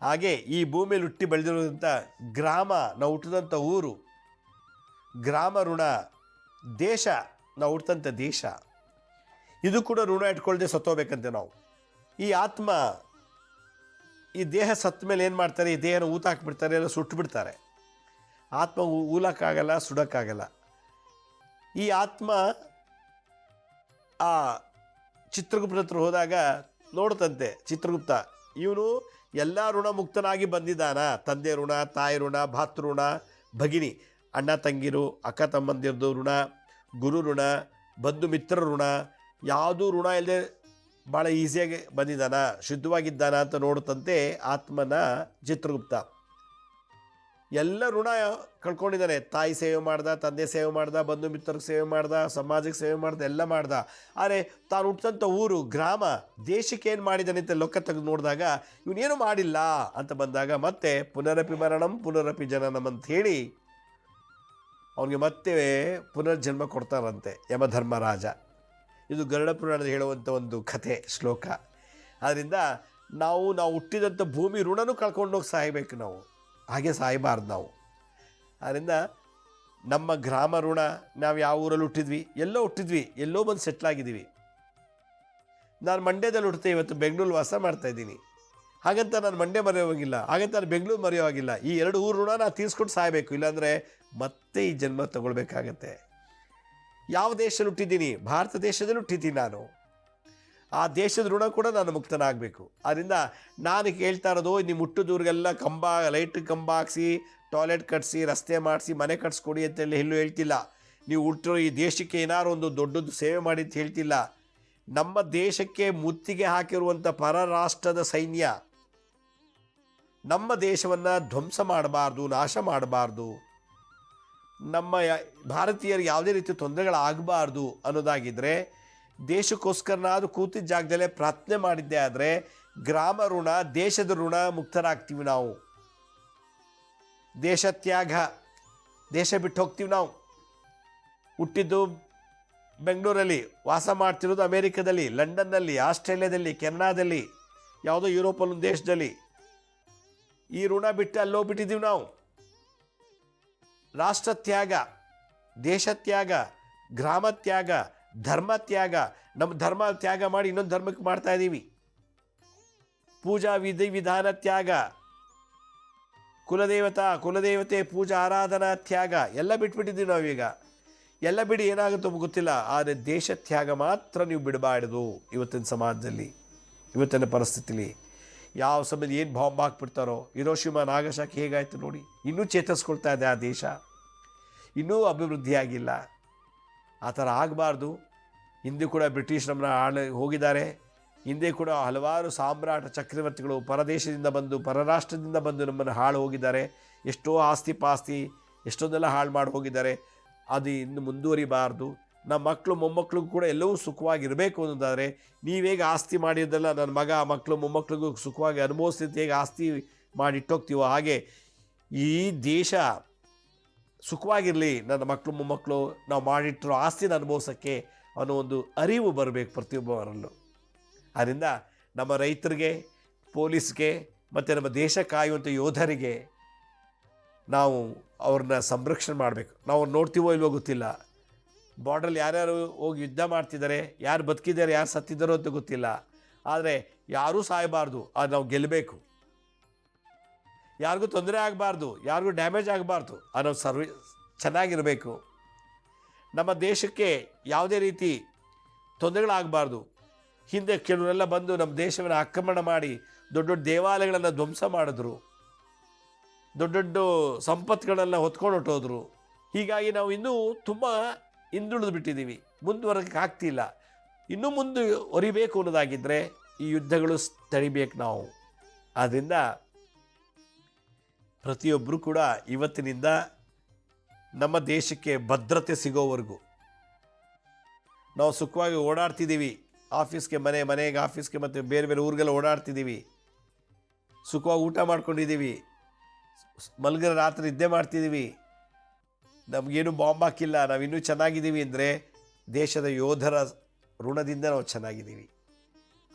ಹಾಗೆ ಈ ಭೂಮಿಯಲ್ಲಿ ಹುಟ್ಟಿ ಬೆಳೆದಿರೋದಂಥ ಗ್ರಾಮ, ನಾವು ಹುಟ್ಟಿದಂಥ ಊರು, ಗ್ರಾಮ ಋಣ. ದೇಶ, ನಾವು ಹುಟ್ಟಿದಂಥ ದೇಶ, ಇದು ಕೂಡ ಋಣ ಇಟ್ಕೊಳ್ಳದೆ ಸತ್ತೋಗ್ಬೇಕಂತೆ ನಾವು. ಈ ಆತ್ಮ, ಈ ದೇಹ ಸತ್ತ ಮೇಲೆ ಏನು ಮಾಡ್ತಾರೆ? ಈ ದೇಹನ ಊತಾಕ್ಬಿಡ್ತಾರೆ, ಎಲ್ಲ ಸುಟ್ಟುಬಿಡ್ತಾರೆ. ಆತ್ಮ ಊಲಕ್ಕಾಗಲ್ಲ, ಸುಡೋಕ್ಕಾಗಲ್ಲ. ಈ ಆತ್ಮ ಆ ಚಿತ್ರಗುಪ್ತ ಹತ್ರ ಹೋದಾಗ ನೋಡ್ತಂತೆ ಚಿತ್ರಗುಪ್ತ, ಇವನು ಎಲ್ಲ ಋಣ ಮುಕ್ತನಾಗಿ ಬಂದಿದ್ದಾನ. ತಂದೆ ಋಣ, ತಾಯಿ ಋಣ, ಭಾತೃ ಋಣ, ಭಗಿನಿ, ಅಣ್ಣ ತಂಗಿರು, ಅಕ್ಕ ತಮ್ಮಂದಿರದು ಋಣ, ಗುರು ಋಣ, ಬಂಧು ಮಿತ್ರರ ಋಣ, ಯಾವುದೂ ಋಣ ಇಲ್ಲದೆ ಭಾಳ ಈಸಿಯಾಗಿ ಬಂದಿದ್ದಾನ, ಶುದ್ಧವಾಗಿದ್ದಾನ ಅಂತ ನೋಡುತ್ತಂತೆ ಆತ್ಮನ ಚಿತ್ರಗುಪ್ತ. ಎಲ್ಲ ಋಣ ಕಳ್ಕೊಂಡಿದ್ದಾನೆ. ತಾಯಿ ಸೇವೆ ಮಾಡ್ದ, ತಂದೆ ಸೇವೆ ಮಾಡ್ದ, ಬಂಧು ಮಿತ್ರರಿಗೆ ಸೇವೆ ಮಾಡ್ದ, ಸಮಾಜಕ್ಕೆ ಸೇವೆ ಮಾಡ್ದ, ಎಲ್ಲ ಮಾಡ್ದ. ಆದರೆ ತಾನು ಹುಟ್ಟಿದಂಥ ಊರು, ಗ್ರಾಮ, ದೇಶಕ್ಕೆ ಏನು ಮಾಡಿದ್ದಾನೆ ಅಂತ ಲೆಕ್ಕ ತೆಗೆದು ನೋಡಿದಾಗ ಇವನೇನು ಮಾಡಿಲ್ಲ ಅಂತ ಬಂದಾಗ ಮತ್ತೆ ಪುನರಪಿ ಮರಣಂ ಪುನರಪಿ ಜನನಂ ಅಂತ ಹೇಳಿ ಅವನಿಗೆ ಮತ್ತೆ ಪುನರ್ಜನ್ಮ ಕೊಡ್ತಾರಂತೆ ಯಮಧರ್ಮರಾಜ. ಇದು ಗರುಡ ಪುರಾಣದಲ್ಲಿ ಹೇಳುವಂಥ ಒಂದು ಕಥೆ, ಶ್ಲೋಕ. ಆದ್ದರಿಂದ ನಾವು ಹುಟ್ಟಿದಂಥ ಭೂಮಿ ಋಣನೂ ಕಳ್ಕೊಂಡೋಗಿ ಸಾಯಬೇಕು, ನಾವು ಹಾಗೆ ಸಾಯಬಾರ್ದು ನಾವು. ಆದ್ದರಿಂದ ನಮ್ಮ ಗ್ರಾಮ ಋಣ, ನಾವು ಯಾವ ಊರಲ್ಲಿ ಹುಟ್ಟಿದ್ವಿ, ಎಲ್ಲೋ ಹುಟ್ಟಿದ್ವಿ, ಎಲ್ಲೋ ಬಂದು ಸೆಟ್ಲಾಗಿದ್ದೀವಿ. ನಾನು ಮಂಡ್ಯದಲ್ಲಿ ಹುಟ್ಟಿದೆ, ಇವತ್ತು ಬೆಂಗಳೂರು ವಾಸ ಮಾಡ್ತಾಯಿದ್ದೀನಿ. ಹಾಗಂತ ನಾನು ಮಂಡ್ಯ ಮರೆಯೋವಾಗಿಲ್ಲ, ಹಾಗಂತ ನಾನು ಬೆಂಗಳೂರು ಮರೆಯೋವಾಗಿಲ್ಲ. ಈ 2 ಊರು ಋಣ ನಾನು ತೀರಿಸ್ಕೊಂಡು ಸಾಯಬೇಕು, ಇಲ್ಲಾಂದರೆ ಮತ್ತೆ ಈ ಜನ್ಮ ತಗೊಳ್ಬೇಕಾಗತ್ತೆ. ಯಾವ ದೇಶದಲ್ಲಿ ಹುಟ್ಟಿದ್ದೀನಿ? ಭಾರತ ದೇಶದಲ್ಲಿ ಹುಟ್ಟಿದ್ದೀನಿ ನಾನು. ಆ ದೇಶದ ಋಣ ಕೂಡ ನಾನು ಮುಕ್ತನಾಗಬೇಕು. ಆದ್ದರಿಂದ ನಾನು ಕೇಳ್ತಾ ಇರೋದು, ನಿಮ್ಮ ಹುಟ್ಟಿದೂರಿಗೆಲ್ಲ ಲೈಟ್ ಕಂಬ ಹಾಕ್ಸಿ, ಟಾಯ್ಲೆಟ್ ಕಟ್ಟಿಸಿ, ರಸ್ತೆ ಮಾಡಿಸಿ, ಮನೆ ಕಟ್ಸ್ಕೊಡಿ ಅಂತೇಳಿ ಎಲ್ಲೂ ಹೇಳ್ತಿಲ್ಲ. ನೀವು ಹುಟ್ಟಿರೋ ಈ ದೇಶಕ್ಕೆ ಏನಾದ್ರು ಒಂದು ದೊಡ್ಡದು ಸೇವೆ ಮಾಡಿ ಅಂತ ಹೇಳ್ತಿಲ್ಲ. ನಮ್ಮ ದೇಶಕ್ಕೆ ಮುತ್ತಿಗೆ ಹಾಕಿರುವಂಥ ಪರರಾಷ್ಟ್ರದ ಸೈನ್ಯ ನಮ್ಮ ದೇಶವನ್ನು ಧ್ವಂಸ ಮಾಡಬಾರ್ದು, ನಾಶ ಮಾಡಬಾರ್ದು, ನಮ್ಮ ಭಾರತೀಯರಿಗೆ ಯಾವುದೇ ರೀತಿ ತೊಂದರೆಗಳಾಗಬಾರ್ದು ಅನ್ನೋದಾಗಿದ್ದರೆ, ದೇಶಕ್ಕೋಸ್ಕರನಾದರೂ ಕೂತಿದ್ದ ಜಾಗದಲ್ಲೇ ಪ್ರಾರ್ಥನೆ ಮಾಡಿದ್ದೇ ಆದರೆ ಗ್ರಾಮ ಋಣ, ದೇಶದ ಋಣ ಮುಕ್ತರಾಗ್ತೀವಿ ನಾವು. ದೇಶ ತ್ಯಾಗ, ದೇಶ ಬಿಟ್ಟು ಹೋಗ್ತೀವಿ ನಾವು. ಹುಟ್ಟಿದ್ದು ಬೆಂಗಳೂರಲ್ಲಿ, ವಾಸ ಮಾಡ್ತಿರೋದು ಅಮೇರಿಕದಲ್ಲಿ, ಲಂಡನ್ನಲ್ಲಿ, ಆಸ್ಟ್ರೇಲಿಯಾದಲ್ಲಿ, ಕೆನಡಾದಲ್ಲಿ, ಯಾವುದೋ ಯುರೋಪಲ್ಲೊಂದು ದೇಶದಲ್ಲಿ. ಈ ಋಣ ಬಿಟ್ಟು ಅಲ್ಲೋಗ್ಬಿಟ್ಟಿದ್ದೀವಿ ನಾವು. ರಾಷ್ಟ್ರ ತ್ಯಾಗ, ದೇಶ ತ್ಯಾಗ, ಗ್ರಾಮ ತ್ಯಾಗ, ಧರ್ಮ ತ್ಯಾಗ. ನಮ್ಮ ಧರ್ಮ ತ್ಯಾಗ ಮಾಡಿ ಇನ್ನೊಂದು ಧರ್ಮಕ್ಕೆ ಮಾಡ್ತಾ ಇದ್ದೀವಿ. ಪೂಜಾ ವಿಧಾನ ತ್ಯಾಗ, ಕುಲದೇವತೆ ಪೂಜಾ ಆರಾಧನಾ ತ್ಯಾಗ ಎಲ್ಲ ಬಿಟ್ಬಿಟ್ಟಿದ್ದೀವಿ ನಾವೀಗ. ಎಲ್ಲ ಬಿಡಿ, ಏನಾಗುತ್ತೋ ಗೊತ್ತಿಲ್ಲ. ಆದರೆ ದೇಶ ತ್ಯಾಗ ಮಾತ್ರ ನೀವು ಬಿಡಬಾರ್ದು. ಇವತ್ತಿನ ಸಮಾಜದಲ್ಲಿ, ಇವತ್ತಿನ ಪರಿಸ್ಥಿತಿಲಿ ಯಾವ ಸಮಯದಲ್ಲಿ ಏನು ಬಾಂಬ್ ಹಾಕ್ಬಿಡ್ತಾರೋ. ಹಿರೋಶಿಮಾ ನಾಗಸಾಕಿ ಹೇಗಾಯಿತು ನೋಡಿ. ಇನ್ನೂ ಚೇತರಿಸ್ಕೊಳ್ತಾ ಇದೆ ಆ ದೇಶ, ಇನ್ನೂ ಅಭಿವೃದ್ಧಿಯಾಗಿಲ್ಲ. ಆ ಥರ ಆಗಬಾರ್ದು. ಹಿಂದೆ ಕೂಡ ಬ್ರಿಟಿಷ್ ನಮ್ಮನ್ನ ಹೋಗಿದ್ದಾರೆ. ಹಿಂದೆ ಕೂಡ ಹಲವಾರು ಸಾಮ್ರಾಟ ಚಕ್ರವರ್ತಿಗಳು ಪರದೇಶದಿಂದ ಬಂದು, ಪರರಾಷ್ಟ್ರದಿಂದ ಬಂದು ನಮ್ಮನ್ನು ಹೋಗಿದ್ದಾರೆ. ಎಷ್ಟೋ ಆಸ್ತಿ ಪಾಸ್ತಿ ಎಷ್ಟೊಂದೆಲ್ಲ ಹಾಳು ಮಾಡಿ ಹೋಗಿದ್ದಾರೆ. ಅದು ಇನ್ನು ಮುಂದುವರಿಬಾರ್ದು. ನಮ್ಮ ಮಕ್ಕಳು ಮೊಮ್ಮಕ್ಕಳಿಗೂ ಕೂಡ ಎಲ್ಲವೂ ಸುಖವಾಗಿರಬೇಕು ಅನ್ನೋದಾದರೆ, ನೀವೇಗ ಆಸ್ತಿ ಮಾಡಿದ್ದೆಲ್ಲ ನನ್ನ ಮಗ ಮಕ್ಕಳು ಮೊಮ್ಮಕ್ಕಳಿಗೂ ಸುಖವಾಗಿ ಅನುಭವಿಸ್ತಿದ್ದು ಹೇಗೆ ಆಸ್ತಿ ಮಾಡಿಟ್ಟೋಗ್ತೀವೋ ಹಾಗೆ ಈ ದೇಶ ಸುಖವಾಗಿರಲಿ, ನನ್ನ ಮಕ್ಕಳು ಮೊಮ್ಮಕ್ಕಳು ನಾವು ಮಾಡಿಟ್ಟಿರೋ ಆಸ್ತಿನ ಅನುಭವಿಸೋಕ್ಕೆ ಅನ್ನೋ ಒಂದು ಅರಿವು ಬರಬೇಕು ಪ್ರತಿಯೊಬ್ಬರಲ್ಲೂ. ಆದ್ದರಿಂದ ನಮ್ಮ ರೈತರಿಗೆ, ಪೊಲೀಸ್ಗೆ ಮತ್ತು ನಮ್ಮ ದೇಶ ಕಾಯುವಂಥ ಯೋಧರಿಗೆ ನಾವು ಅವ್ರನ್ನ ಸಂರಕ್ಷಣೆ ಮಾಡಬೇಕು. ನಾವು ನೋಡ್ತೀವೋ ಇಲ್ವೋ ಗೊತ್ತಿಲ್ಲ. ಬಾರ್ಡ್ರಲ್ಲಿ ಯಾರ್ಯಾರು ಹೋಗಿ ಯುದ್ಧ ಮಾಡ್ತಿದ್ದಾರೆ, ಯಾರು ಬದುಕಿದ್ದಾರೆ, ಯಾರು ಸತ್ತಿದ್ದಾರೋ ಅಂತ ಗೊತ್ತಿಲ್ಲ. ಆದರೆ ಯಾರೂ ಸಾಯಬಾರ್ದು, ಅದು ನಾವು ಗೆಲ್ಲಬೇಕು. ಯಾರಿಗೂ ತೊಂದರೆ ಆಗಬಾರ್ದು, ಯಾರಿಗೂ ಡ್ಯಾಮೇಜ್ ಆಗಬಾರ್ದು, ಅನ್ನೋ ಚೆನ್ನಾಗಿರಬೇಕು. ನಮ್ಮ ದೇಶಕ್ಕೆ ಯಾವುದೇ ರೀತಿ ತೊಂದರೆಗಳಾಗಬಾರ್ದು. ಹಿಂದೆ ಕೆಲವರೆಲ್ಲ ಬಂದು ನಮ್ಮ ದೇಶವನ್ನು ಆಕ್ರಮಣ ಮಾಡಿ ದೊಡ್ಡ ದೊಡ್ಡ ದೇವಾಲಯಗಳನ್ನು ಧ್ವಂಸ ಮಾಡಿದ್ರು, ದೊಡ್ಡ ದೊಡ್ಡ ಸಂಪತ್ತುಗಳನ್ನೆಲ್ಲ ಹೊತ್ಕೊಂಡು ಹೊಟ್ಟೋದ್ರು. ಹೀಗಾಗಿ ನಾವು ಇನ್ನೂ ತುಂಬ ಹಿಂದುಳಿದು ಬಿಟ್ಟಿದ್ದೀವಿ, ಮುಂದುವರಕ್ಕೆ ಆಗ್ತಿಲ್ಲ. ಇನ್ನೂ ಮುಂದುವರಿಬೇಕು ಅನ್ನೋದಾಗಿದ್ದರೆ ಈ ಯುದ್ಧಗಳು ತಡಿಬೇಕು ನಾವು. ಆದ್ದರಿಂದ ಪ್ರತಿಯೊಬ್ಬರೂ ಕೂಡ ಇವತ್ತಿನಿಂದ ನಮ್ಮ ದೇಶಕ್ಕೆ ಭದ್ರತೆ ಸಿಗೋವರೆಗೂ ನಾವು ಸುಖವಾಗಿ ಓಡಾಡ್ತಿದ್ದೀವಿ. ಆಫೀಸ್ಗೆ ಮನೆಗೆ ಆಫೀಸ್ಗೆ ಮತ್ತು ಬೇರೆ ಬೇರೆ ಊರಿಗೆಲ್ಲ ಓಡಾಡ್ತಿದ್ದೀವಿ. ಸುಖವಾಗಿ ಊಟ ಮಾಡ್ಕೊಂಡಿದ್ದೀವಿ, ಮಲಗಿದ ರಾತ್ರಿ ನಿದ್ದೆ ಮಾಡ್ತಿದ್ದೀವಿ. ನಮಗೇನು ಬಾಂಬ್ ಹಾಕಿಲ್ಲ, ನಾವಿನ್ನೂ ಚೆನ್ನಾಗಿದ್ದೀವಿ ಅಂದರೆ ದೇಶದ ಯೋಧರ ಋಣದಿಂದ ನಾವು ಚೆನ್ನಾಗಿದ್ದೀವಿ.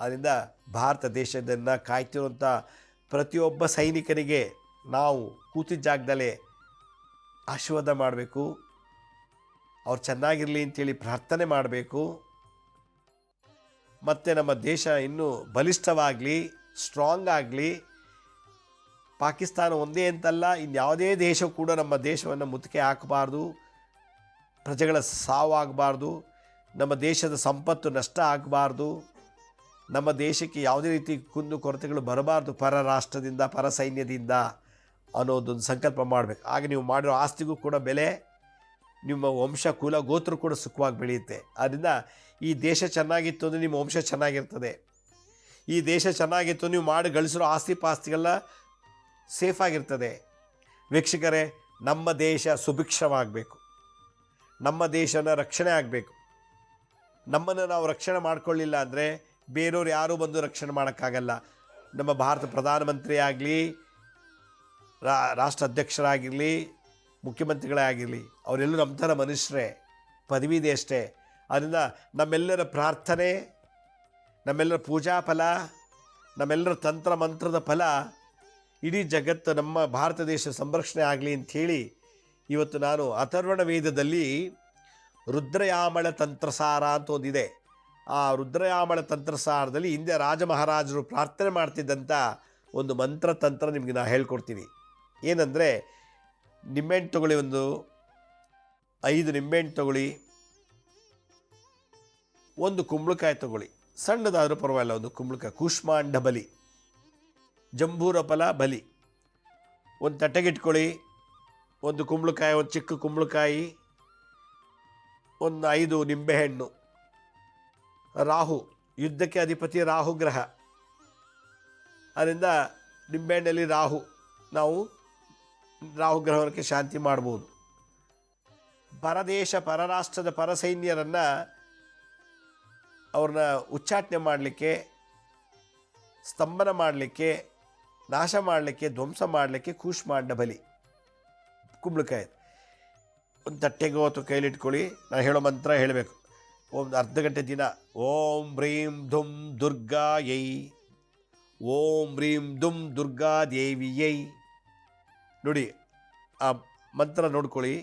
ಆದ್ದರಿಂದ ಭಾರತ ದೇಶದನ್ನು ಕಾಯ್ತಿರುವಂಥ ಪ್ರತಿಯೊಬ್ಬ ಸೈನಿಕನಿಗೆ ನಾವು ಕೂತಿದ್ದ ಜಾಗದಲ್ಲೇ ಆಶೀರ್ವಾದ ಮಾಡಬೇಕು, ಅವ್ರು ಚೆನ್ನಾಗಿರಲಿ ಅಂತೇಳಿ ಪ್ರಾರ್ಥನೆ ಮಾಡಬೇಕು. ಮತ್ತು ನಮ್ಮ ದೇಶ ಇನ್ನೂ ಬಲಿಷ್ಠವಾಗಲಿ, ಸ್ಟ್ರಾಂಗ್ ಆಗಲಿ. ಪಾಕಿಸ್ತಾನ ಒಂದೇ ಅಂತಲ್ಲ, ಇನ್ಯಾವುದೇ ದೇಶ ಕೂಡ ನಮ್ಮ ದೇಶವನ್ನು ಮುತ್ತಿಗೆ ಹಾಕಬಾರ್ದು, ಪ್ರಜೆಗಳ ಸಾವಾಗಬಾರ್ದು, ನಮ್ಮ ದೇಶದ ಸಂಪತ್ತು ನಷ್ಟ ಆಗಬಾರ್ದು, ನಮ್ಮ ದೇಶಕ್ಕೆ ಯಾವುದೇ ರೀತಿ ಕುಂದು ಕೊರತೆಗಳು ಬರಬಾರ್ದು ಪರ ರಾಷ್ಟ್ರದಿಂದ, ಪರ ಸೈನ್ಯದಿಂದ ಅನ್ನೋದೊಂದು ಸಂಕಲ್ಪ ಮಾಡಬೇಕು. ಆಗ ನೀವು ಮಾಡಿರೋ ಆಸ್ತಿಗೂ ಕೂಡ ಬೆಲೆ, ನಿಮ್ಮ ವಂಶ ಕುಲ ಗೋತ್ರ ಕೂಡ ಸುಖವಾಗಿ ಬೆಳೆಯುತ್ತೆ. ಆದ್ದರಿಂದ ಈ ದೇಶ ಚೆನ್ನಾಗಿತ್ತು ಅಂದರೆ ನಿಮ್ಮ ವಂಶ ಚೆನ್ನಾಗಿರ್ತದೆ. ಈ ದೇಶ ಚೆನ್ನಾಗಿತ್ತು, ನೀವು ಮಾಡಿ ಗಳಿಸಿರೋ ಆಸ್ತಿ ಪಾಸ್ತಿಗೆಲ್ಲ ಸೇಫಾಗಿರ್ತದೆ. ವೀಕ್ಷಕರೇ, ನಮ್ಮ ದೇಶ ಸುಭಿಕ್ಷವಾಗಬೇಕು, ನಮ್ಮ ದೇಶನ ರಕ್ಷಣೆ ಆಗಬೇಕು. ನಮ್ಮನ್ನು ನಾವು ರಕ್ಷಣೆ ಮಾಡಿಕೊಳ್ಳಿಲ್ಲ ಅಂದರೆ ಬೇರೆಯವ್ರು ಯಾರೂ ಬಂದು ರಕ್ಷಣೆ ಮಾಡೋಕ್ಕಾಗಲ್ಲ. ನಮ್ಮ ಭಾರತ ಪ್ರಧಾನಮಂತ್ರಿ ಆಗಲಿ, ರಾಷ್ಟ್ರ ಅಧ್ಯಕ್ಷರಾಗಿರಲಿ, ಮುಖ್ಯಮಂತ್ರಿಗಳೇ ಆಗಿರಲಿ, ಅವರೆಲ್ಲರೂ ನಮ್ಮ ಥರ ಮನುಷ್ಯರೇ, ಪದವಿ ಇದೆ ಅಷ್ಟೇ. ಅದರಿಂದ ನಮ್ಮೆಲ್ಲರ ಪ್ರಾರ್ಥನೆ, ನಮ್ಮೆಲ್ಲರ ಪೂಜಾ ಫಲ, ನಮ್ಮೆಲ್ಲರ ತಂತ್ರ ಮಂತ್ರದ ಫಲ ಇಡೀ ಜಗತ್ತು ನಮ್ಮ ಭಾರತ ದೇಶ ಸಂರಕ್ಷಣೆ ಆಗಲಿ ಅಂಥೇಳಿ ಇವತ್ತು ನಾನು ಅಥರ್ವಣ ವೇದದಲ್ಲಿ ರುದ್ರಯಾಮಳ ತಂತ್ರಸಾರ ಅಂತ ಒಂದಿದೆ. ಆ ರುದ್ರಯಾಮಳ ತಂತ್ರಸಾರದಲ್ಲಿ ಹಿಂದೆ ರಾಜ ಮಹಾರಾಜರು ಪ್ರಾರ್ಥನೆ ಮಾಡ್ತಿದ್ದಂಥ ಒಂದು ಮಂತ್ರ ತಂತ್ರ ನಿಮಗೆ ನಾನು ಹೇಳ್ಕೊಡ್ತೀನಿ. ಏನಂದರೆ, ನಿಂಬೆಹಣ್ಣು ತೊಗೊಳ್ಳಿ, ಒಂದು 5 ನಿಂಬೆಹಣ್ಣು ತೊಗೊಳ್ಳಿ, ಒಂದು ಕುಂಬಳಕಾಯಿ ತೊಗೊಳ್ಳಿ, ಸಣ್ಣದಾದರೂ ಪರವಾಗಿಲ್ಲ, ಒಂದು ಕುಂಬಳಕಾಯಿ, ಕೂಷ್ಮಾಂಡ ಬಲಿ, ಜಂಬೂರ ಫಲ ಬಲಿ, ಒಂದು ತಟ್ಟೆಗಿಟ್ಕೊಳ್ಳಿ, ಒಂದು ಕುಂಬಳಕಾಯಿ, ಒಂದು ಚಿಕ್ಕ ಕುಂಬಳಕಾಯಿ, ಒಂದು 5 ನಿಂಬೆಹಣ್ಣು. ರಾಹು, ಯುದ್ಧಕ್ಕೆ ಅಧಿಪತಿ ರಾಹು ಗ್ರಹ, ಅದರಿಂದ ನಿಂಬೆಹಣ್ಣಲ್ಲಿ ರಾಹು, ನಾವು ರಾಹು ಗ್ರಹಕ್ಕೆ ಶಾಂತಿ ಮಾಡ್ಬೋದು. ಪರದೇಶ ಪರರಾಷ್ಟ್ರದ ಪರಸೈನ್ಯರನ್ನು ಅವ್ರನ್ನ ಉಚ್ಚಾಟನೆ ಮಾಡಲಿಕ್ಕೆ, ಸ್ತಂಭನ ಮಾಡಲಿಕ್ಕೆ, ನಾಶ ಮಾಡಲಿಕ್ಕೆ, ಧ್ವಂಸ ಮಾಡಲಿಕ್ಕೆ ಕೂಷ್ಮಾಂಡ ಬಲಿ, ಕುಂಬಳಕಾಯಿ ಒಂದು ತಟ್ಟೆಗೋ ಅಥವಾ ಕೈಲಿಟ್ಕೊಳ್ಳಿ. ನಾನು ಹೇಳೋ ಮಂತ್ರ ಹೇಳಬೇಕು. ಒಂದು ಅರ್ಧ ಗಂಟೆ ದಿನ ಓಂ ಹ್ರೀಂ ಧುಂ ದುರ್ಗಾಯೈ, ಓಂ ಹ್ರೀಂ ಧುಂ ದುರ್ಗಾ ದೇವಿಯೈ. ನೋಡಿ ಆ ಮಂತ್ರ ನೋಡ್ಕೊಳ್ಳಿ.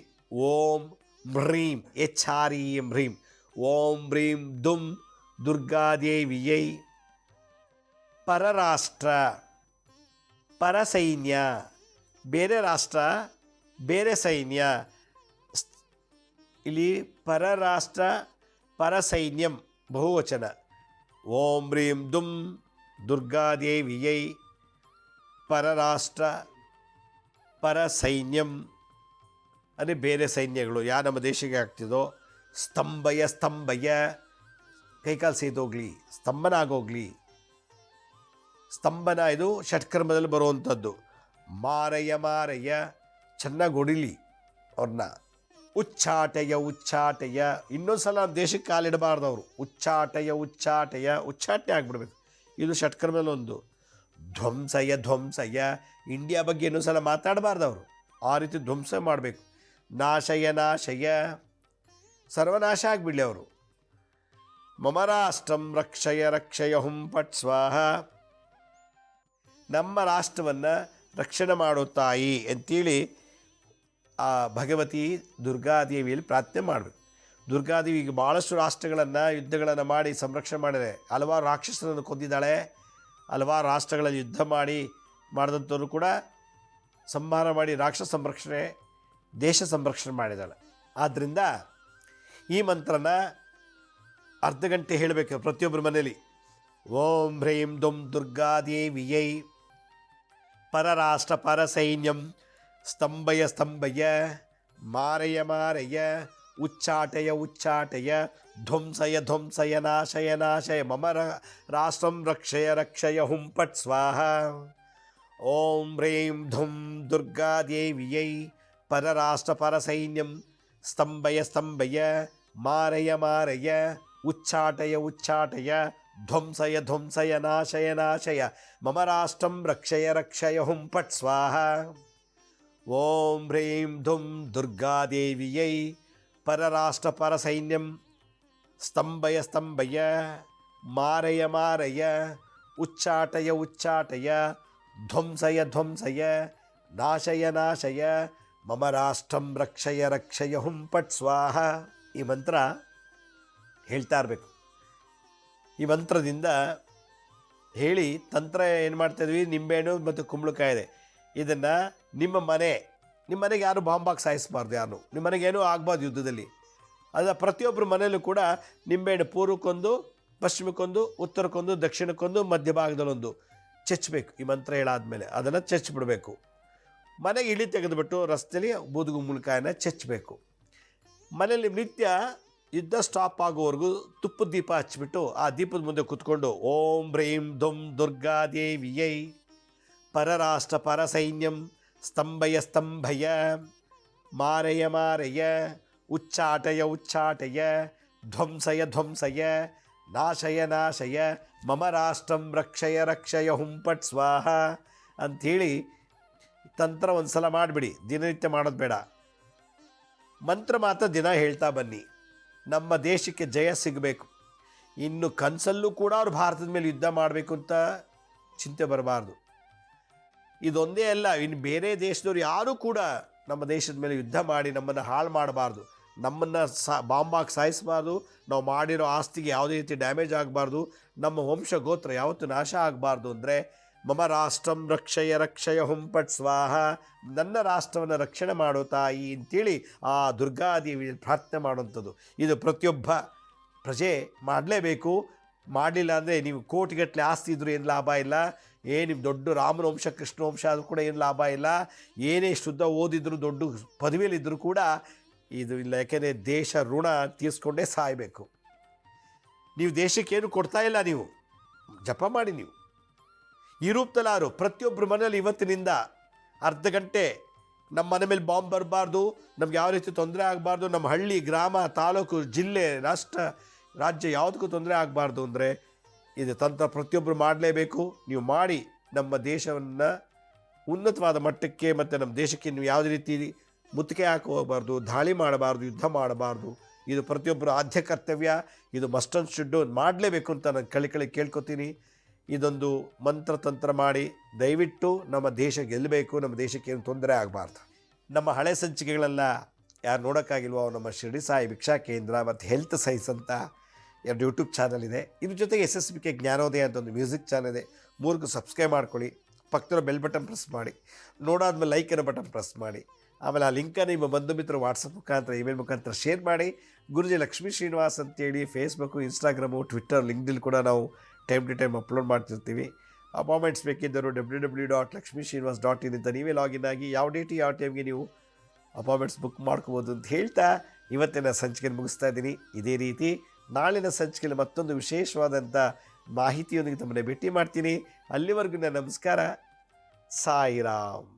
ಓಂ ಹ್ರೀಂ HREM ಹ್ರೀಂ, ಓಂ ಹ್ರೀಂ ಧುಂ ದುರ್ಗಾದೇವಿಯೈ. ಪರರಾಷ್ಟ್ರ, ಪರಸೈನ್ಯ, ಬೇರೆ ರಾಷ್ಟ್ರ ಬೇರೆ ಸೈನ್ಯ. ಇಲ್ಲಿ ಪರರಾಷ್ಟ್ರ ಪರಸೈನ್ಯಂ ಬಹುವಚನ. ಓಂ ಹ್ರೀಂ ದುಂ ದುರ್ಗಾದೇವಿಯೈ ಪರರಾಷ್ಟ್ರ ಪರಸೈನ್ಯಂ ಅಂದರೆ ಬೇರೆ ಸೈನ್ಯಗಳು ಯಾವ ನಮ್ಮ ದೇಶಕ್ಕೆ ಆಗ್ತಿದೋ. ಸ್ತಂಭಯ ಸ್ತಂಭಯ, ಕೈಕಾಲು ಸೇದೋಗ್ಲಿ, ಸ್ತಂಭನ ಆಗೋಗ್ಲಿ. ಸ್ತಂಭನ ಇದು ಷಟ್ಕರ್ಮದಲ್ಲಿ ಬರುವಂಥದ್ದು. ಮಾರಯ್ಯ ಮಾರಯ್ಯ, ಚೆನ್ನಾಗಿ ಹೊಡಿಲಿ ಅವ್ರನ್ನ. ಉಚ್ಚಾಟಯ ಉಚ್ಚಾಟಯ, ಇನ್ನೊಂದು ಸಲ ನಮ್ಮ ದೇಶಕ್ಕೆ ಕಾಲಿಡಬಾರ್ದು ಅವರು. ಉಚ್ಚಾಟಯ ಉಚ್ಚಾಟಯ, ಉಚ್ಚಾಟನೆ ಆಗಿಬಿಡ್ಬೇಕು. ಇದು ಷಟ್ಕರ್ಮದಲ್ಲಿ ಒಂದು. ಧ್ವಂಸಯ ಧ್ವಂಸಯ, ಇಂಡಿಯಾ ಬಗ್ಗೆ ಇನ್ನೊಂದು ಸಲ ಮಾತಾಡಬಾರ್ದು ಅವರು, ಆ ರೀತಿ ಧ್ವಂಸ ಮಾಡಬೇಕು. ನಾಶಯ ನಾಶಯ, ಸರ್ವನಾಶ ಆಗಿಬಿಡಲಿ ಅವರು. ಮಮ ರಾಷ್ಟ್ರಂ ರಕ್ಷಯ ರಕ್ಷಯ ಹುಂ ಪಟ್ ಸ್ವಾಹ, ನಮ್ಮ ರಾಷ್ಟ್ರವನ್ನು ರಕ್ಷಣೆ ಮಾಡೋ ತಾಯಿ ಅಂತೇಳಿ ಆ ಭಗವತಿ ದುರ್ಗಾದೇವಿಯಲ್ಲಿ ಪ್ರಾರ್ಥನೆ ಮಾಡಬೇಕು. ದುರ್ಗಾದೇವಿ ಈಗ ಭಾಳಷ್ಟು ರಾಷ್ಟ್ರಗಳನ್ನು ಯುದ್ಧಗಳನ್ನು ಮಾಡಿ ಸಂರಕ್ಷಣೆ ಮಾಡಿದೆ. ಹಲವಾರು ರಾಕ್ಷಸರನ್ನು ಕೊಂದಿದ್ದಾಳೆ. ಹಲವಾರು ರಾಷ್ಟ್ರಗಳಲ್ಲಿ ಯುದ್ಧ ಮಾಡಿದಂಥವ್ರು ಕೂಡ ಸಂಹಾರ ಮಾಡಿ ರಾಕ್ಷಸ ಸಂರಕ್ಷಣೆ, ದೇಶ ಸಂರಕ್ಷಣೆ ಮಾಡಿದ್ದಾಳೆ. ಆದ್ದರಿಂದ ಈ ಮಂತ್ರನ ಅರ್ಧ ಗಂಟೆ ಹೇಳಬೇಕು ಪ್ರತಿಯೊಬ್ಬರ ಮನೆಯಲ್ಲಿ. ಓಂ ಹ್ರೀಂ ದುಂ ದುರ್ಗಾದೇವಿಯೈ ಪರರಾಷ್ಟ್ರ ಪರಸೈನ್ಯಂ ಸ್ತಂಭಯ ಸ್ತಂಭಯ, ಮಾರಯ ಮಾರಯ, ಉಚ್ಚಾಟಯ ಉಚ್ಚಾಟಯ, ಧ್ವಂಸಯ ಧ್ವಂಸಯ, ನಾಶಯ ನಾಶಯ, ಮಮ ರಾಷ್ಟ್ರಂ ರಕ್ಷಯ ರಕ್ಷಯ ಹುಂ ಪಟ್ ಸ್ವಾಹ. ಓಂ ಹ್ರೀಂ ಧುಂ ದುರ್ಗಾದೇವಿಯೈ ಪರರಾಷ್ಟ್ರ ಪರಸೈನ್ಯಂ ಸ್ತಂಭಯ ಸ್ತಂಭಯ, ಮಾರಯ ಮಾರಯ, ಉಚ್ಚಾಟಯ ಉಚ್ಚಾಟಯ, ಧ್ವಂಸಯ ಧ್ವಂಸಯ, ನಾಶಯ ನಾಶಯ, ಮಮ ರಾಷ್ಟ್ರಂ ರಕ್ಷಯ ರಕ್ಷಯ ಹುಂ ಪಟ್ ಸ್ವಾಹ. ಓಂ ಹ್ರೀಂ ಧುಂ ದುರ್ಗಾದೇವಿಯೈ ಪರರಾಷ್ಟ್ರ ಪರಸೈನ್ಯಂ ಸ್ತಂಭಯ ಸ್ತಂಭಯ, ಮಾರಯ ಮಾರಯ, ಉಚ್ಚಾಟಯ ಉಚ್ಚಾಟಯ, ಧ್ವಂಸಯ ಧ್ವಂಸಯ, ನಾಶಯ ನಾಶಯ, ಮಮ ರಾಷ್ಟ್ರಂ ರಕ್ಷಯ ರಕ್ಷಯ ಹುಂ ಪಟ್ ಸ್ವಾಹ. ಈ ಮಂತ್ರ ಹೇಳ್ತಾ ಇರಬೇಕು. ಈ ಮಂತ್ರದಿಂದ ಹೇಳಿ ತಂತ್ರ ಏನು ಮಾಡ್ತಾಯಿದ್ವಿ, ನಿಂಬೆಹಣ್ಣು ಮತ್ತು ಕುಂಬಳಕಾಯಿ ಇದೆ. ಇದನ್ನು ನಿಮ್ಮ ಮನೆಗೆ ಯಾರು ಬಾಂಬಾಗಿ ಸಾಯಿಸಬಾರ್ದು, ಯಾರು ನಿಮ್ಮ ಮನೆಗೇನೂ ಆಗಬಾರ್ದು ಯುದ್ಧದಲ್ಲಿ. ಅದರ ಪ್ರತಿಯೊಬ್ಬರ ಮನೆಯಲ್ಲೂ ಕೂಡ ನಿಂಬೆಹಣ್ಣು ಪೂರ್ವಕ್ಕೊಂದು, ಪಶ್ಚಿಮಕ್ಕೊಂದು, ಉತ್ತರಕ್ಕೊಂದು, ದಕ್ಷಿಣಕ್ಕೊಂದು, ಮಧ್ಯಭಾಗದಲ್ಲೊಂದು ಚೆಚ್ಚಬೇಕು. ಈ ಮಂತ್ರ ಹೇಳಾದ್ಮೇಲೆ ಅದನ್ನು ಚೆಚ್ಚಿಬಿಡಬೇಕು. ಮನೆಗೆ ಇಳಿ ತೆಗೆದುಬಿಟ್ಟು ರಸ್ತೆಯಲ್ಲಿ ಬೂದುಗುಂಬಳಕಾಯಿನ ಚೆಚ್ಚಬೇಕು. ಮನೆಯಲ್ಲಿ ನಿತ್ಯ ಯುದ್ಧ ಸ್ಟಾಪ್ ಆಗೋವರೆಗೂ ತುಪ್ಪದ ದೀಪ ಹಚ್ಚಿಬಿಟ್ಟು ಆ ದೀಪದ ಮುಂದೆ ಕೂತ್ಕೊಂಡು ಓಂ ಹ್ರೀಂ ಧುಂ ದುರ್ಗಾದೇವಿಯೈ ಪರರಾಷ್ಟ್ರ ಪರಸೈನ್ಯಂ ಸ್ತಂಭಯ ಸ್ತಂಭಯ, ಮಾರಯ ಮಾರಯ, ಉಚ್ಚಾಟಯ ಉಚ್ಚಾಟಯ, ಧ್ವಂಸಯ ಧ್ವಂಸಯ, ನಾಶಯ ನಾಶಯ, ಮಮ ರಾಷ್ಟ್ರಂ ರಕ್ಷಯ ರಕ್ಷಯ ಹುಂಪಟ್ ಸ್ವಾಹ ಅಂಥೇಳಿ ತಂತ್ರ ಒಂದು ಸಲ ಮಾಡಿಬಿಡಿ. ದಿನನಿತ್ಯ ಮಾಡೋದು ಬೇಡ, ಮಂತ್ರ ಮಾತ್ರ ದಿನ ಹೇಳ್ತಾ ಬನ್ನಿ. ನಮ್ಮ ದೇಶಕ್ಕೆ ಜಯ ಸಿಗಬೇಕು. ಇನ್ನು ಕನಸಲ್ಲೂ ಕೂಡ ಅವ್ರು ಭಾರತದ ಮೇಲೆ ಯುದ್ಧ ಮಾಡಬೇಕು ಅಂತ ಚಿಂತೆ ಬರಬಾರ್ದು. ಇದೊಂದೇ ಅಲ್ಲ, ಇನ್ನು ಬೇರೆ ದೇಶದವ್ರು ಯಾರೂ ಕೂಡ ನಮ್ಮ ದೇಶದ ಮೇಲೆ ಯುದ್ಧ ಮಾಡಿ ನಮ್ಮನ್ನು ಹಾಳು ಮಾಡಬಾರ್ದು, ನಮ್ಮನ್ನು ಬಾಂಬಾಗಿ ಸಾಯಿಸಬಾರ್ದು, ನಾವು ಮಾಡಿರೋ ಆಸ್ತಿಗೆ ಯಾವುದೇ ರೀತಿ ಡ್ಯಾಮೇಜ್ ಆಗಬಾರ್ದು, ನಮ್ಮ ವಂಶ ಗೋತ್ರ ಯಾವತ್ತೂ ನಾಶ ಆಗಬಾರ್ದು. ಅಂದರೆ ಮಮ ರಾಷ್ಟ್ರಂ ರಕ್ಷಯ ರಕ್ಷಯ ಹುಂಪಟ್ ಸ್ವಾಹ, ನನ್ನ ರಾಷ್ಟ್ರವನ್ನು ರಕ್ಷಣೆ ಮಾಡೋ ತಾಯಿ ಅಂತೇಳಿ ಆ ದುರ್ಗಾದೇವಿ ಪ್ರಾರ್ಥನೆ ಮಾಡುವಂಥದ್ದು. ಇದು ಪ್ರತಿಯೊಬ್ಬ ಪ್ರಜೆ ಮಾಡಲೇಬೇಕು. ಮಾಡಲಿಲ್ಲ ಅಂದರೆ ನೀವು ಕೋಟಿಗಟ್ಟಲೆ ಆಸ್ತಿ ಇದ್ದರೂ ಏನು ಲಾಭ ಇಲ್ಲ, ನಿಮ್ಮ ದೊಡ್ಡ ರಾಮನ ವಂಶ ಕೃಷ್ಣ ವಂಶ ಆದರೂ ಕೂಡ ಏನು ಲಾಭ ಇಲ್ಲ, ಏನೇ ಶುದ್ಧ ಓದಿದ್ರು ದೊಡ್ಡ ಪದವಿಯಲ್ಲಿದ್ದರೂ ಕೂಡ ಇದು ಇಲ್ಲ. ಯಾಕೆಂದರೆ ದೇಶ ಋಣ ತೀರಿಸ್ಕೊಂಡೇ ಸಾಯಬೇಕು. ನೀವು ದೇಶಕ್ಕೇನು ಕೊಡ್ತಾ ಇಲ್ಲ, ನೀವು ಜಪ ಮಾಡಿ. ನೀವು ಈ ರೂಪದಲ್ಲಾರು ಪ್ರತಿಯೊಬ್ಬರ ಮನೆಯಲ್ಲಿ ಇವತ್ತಿನಿಂದ ಅರ್ಧ ಗಂಟೆ ನಮ್ಮ ಮನೆ ಮೇಲೆ ಬಾಂಬ್ ಬರಬಾರ್ದು, ನಮ್ಗೆ ಯಾವ ರೀತಿ ತೊಂದರೆ ಆಗಬಾರ್ದು, ನಮ್ಮ ಹಳ್ಳಿ ಗ್ರಾಮ ತಾಲೂಕು ಜಿಲ್ಲೆ ರಾಷ್ಟ್ರ ರಾಜ್ಯ ಯಾವುದಕ್ಕೂ ತೊಂದರೆ ಆಗಬಾರ್ದು ಅಂದರೆ ಇದು ತಂತ್ರ ಪ್ರತಿಯೊಬ್ಬರು ಮಾಡಲೇಬೇಕು. ನೀವು ಮಾಡಿ ನಮ್ಮ ದೇಶವನ್ನು ಉನ್ನತವಾದ ಮಟ್ಟಕ್ಕೆ ಮತ್ತು ನಮ್ಮ ದೇಶಕ್ಕೆ ನೀವು ಯಾವುದೇ ರೀತಿ ಮುತ್ತಿಗೆ ಹಾಕಿ ಹೋಗಬಾರ್ದು, ದಾಳಿ ಮಾಡಬಾರ್ದು, ಯುದ್ಧ ಮಾಡಬಾರ್ದು. ಇದು ಪ್ರತಿಯೊಬ್ಬರು ಆದ್ಯ ಕರ್ತವ್ಯ. ಇದು ಮಸ್ಟ್ ಆ್ಯಂಡ್ ಶುಡ್ ಮಾಡಲೇಬೇಕು ಅಂತ ನಾನು ಕಳಿ ಕೇಳ್ಕೊತೀನಿ. ಇದೊಂದು ಮಂತ್ರ ತಂತ್ರ ಮಾಡಿ ದಯವಿಟ್ಟು ನಮ್ಮ ದೇಶ ಗೆಲ್ಲಬೇಕು, ನಮ್ಮ ದೇಶಕ್ಕೆ ಏನು ತೊಂದರೆ ಆಗಬಾರ್ದು. ನಮ್ಮ ಹಳೆ ಸಂಚಿಕೆಗಳೆಲ್ಲ ಯಾರು ನೋಡೋಕ್ಕಾಗಿಲ್ವೋ ನಮ್ಮ ಶಿರಡಿ ಸಾಯಿ ಭಿಕ್ಷಾ ಕೇಂದ್ರ ಮತ್ತು ಹೆಲ್ತ್ ಸೈನ್ಸ್ ಅಂತ 2 ಯೂಟ್ಯೂಬ್ ಚಾನಲ್ ಇದೆ. ಇದ್ರ ಜೊತೆಗೆ SSBK ಜ್ಞಾನೋದಯ ಅಂತ ಒಂದು ಮ್ಯೂಸಿಕ್ ಚಾನಲ್ ಇದೆ. 3ಗೂ ಸಬ್ಸ್ಕ್ರೈಬ್ ಮಾಡ್ಕೊಳ್ಳಿ. ಪಕ್ಕದ ಬೆಲ್ ಬಟನ್ ಪ್ರೆಸ್ ಮಾಡಿ, ನೋಡಾದ್ಮೇಲೆ ಲೈಕ್ ಅನ್ನೋ ಬಟನ್ ಪ್ರೆಸ್ ಮಾಡಿ. ಆಮೇಲೆ ಆ ಲಿಂಕನ್ನು ನಿಮ್ಮ ಬಂಧು ಮಿತ್ರರು ವಾಟ್ಸಪ್ ಮುಖಾಂತರ ಇಮೇಲ್ ಮುಖಾಂತರ ಶೇರ್ ಮಾಡಿ. ಗುರುಜಿ ಲಕ್ಷ್ಮೀ ಶ್ರೀನಿವಾಸ್ ಅಂತೇಳಿ ಫೇಸ್ಬುಕ್ಕು, ಇನ್ಸ್ಟಾಗ್ರಾಮು, ಟ್ವಿಟ್ಟರ್, ಲಿಂಕ್ಡ್ಇನ್ ಕೂಡ ನಾವು ಟೈಮ್ ಟು ಟೈಮ್ ಅಪ್ಲೋಡ್ ಮಾಡ್ತಿರ್ತೀವಿ. ಅಪಾಯಿಂಟ್ಮೆಂಟ್ಸ್ ಬೇಕಿದ್ದರು www.lakshmisrinivas.in ಅಂತ ನೀವೇ ಲಾಗಿನ್ ಆಗಿ ಯಾವ ಡೇಟು ಯಾವ ಟೈಮ್ಗೆ ನೀವು ಅಪಾಯಿಂಟ್ಮೆಂಟ್ಸ್ ಬುಕ್ ಮಾಡ್ಕೋಬೋದು ಅಂತ ಹೇಳ್ತಾ ಇವತ್ತಿನ ಸಂಚಿಕೆ ಮುಗಿಸ್ತಾ ಇದ್ದೀನಿ. ಇದೇ ರೀತಿ ನಾಳಿನ ಸಂಚಿಕೆಯಲ್ಲಿ ಮತ್ತೊಂದು ವಿಶೇಷವಾದಂಥ ಮಾಹಿತಿಯೊಂದಿಗೆ ತಮ್ಮನ್ನು ಭೇಟಿ ಮಾಡ್ತೀನಿ. ಅಲ್ಲಿವರೆಗೂ ನನ್ನ ನಮಸ್ಕಾರ. ಸಾಯಿರಾಮ್.